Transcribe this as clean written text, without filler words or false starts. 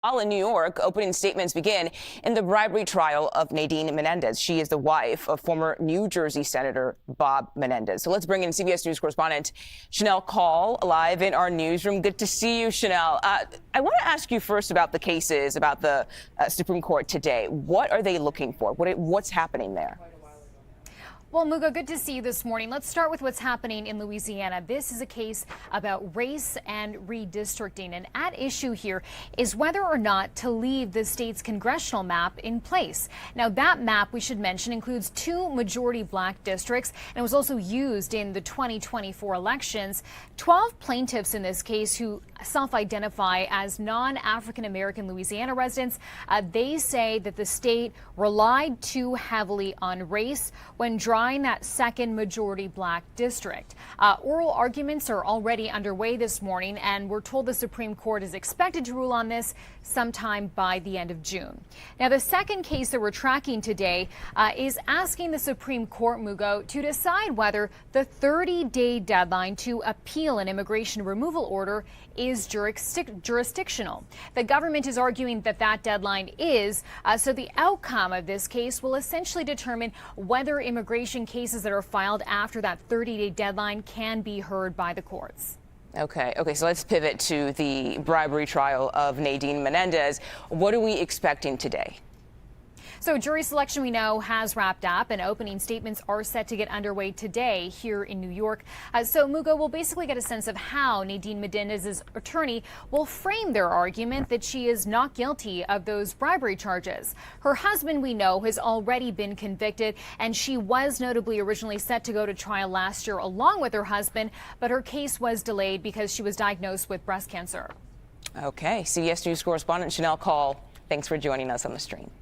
In New York, opening statements begin in the bribery trial of Nadine Menendez. She is the wife of former New Jersey Senator Bob Menendez. So let's bring in CBS News correspondent Shanelle Kaul live in our newsroom. Good to see you, Shanelle. I want to ask you first about the cases, about the Supreme Court today. What are they looking for? What's happening there? Well, Muga, good to see you this morning. Let's start with what's happening in Louisiana. This is a case about race and redistricting. And at issue here is whether or not to leave the state's congressional map in place. Now, that map, we should mention, includes 2 majority black districts and was also used in the 2024 elections. 12 plaintiffs in this case who self-identify as non-African American Louisiana residents. They say that the state relied too heavily on race when drawing that second majority black district. Oral arguments are already underway this morning, and we're told the Supreme Court is expected to rule on this sometime by the end of June. Now, the second case that we're tracking today is asking the Supreme Court, Mugo, to decide whether the 30-day deadline to appeal an immigration removal order is jurisdictional. The government is arguing that that deadline is, so the outcome of this case will essentially determine whether immigration cases that are filed after that 30-day deadline can be heard by the courts. Okay, so let's pivot to the bribery trial of Nadine Menendez. What are we expecting today? So jury selection, we know, has wrapped up, and opening statements are set to get underway today here in New York. So, Mugo, will basically get a sense of how Nadine Menendez's attorney will frame their argument that she is not guilty of those bribery charges. Her husband, we know, has already been convicted, and she was notably originally set to go to trial last year along with her husband, but her case was delayed because she was diagnosed with breast cancer. Okay, CBS News correspondent Shanelle Kaul, thanks for joining us on the stream.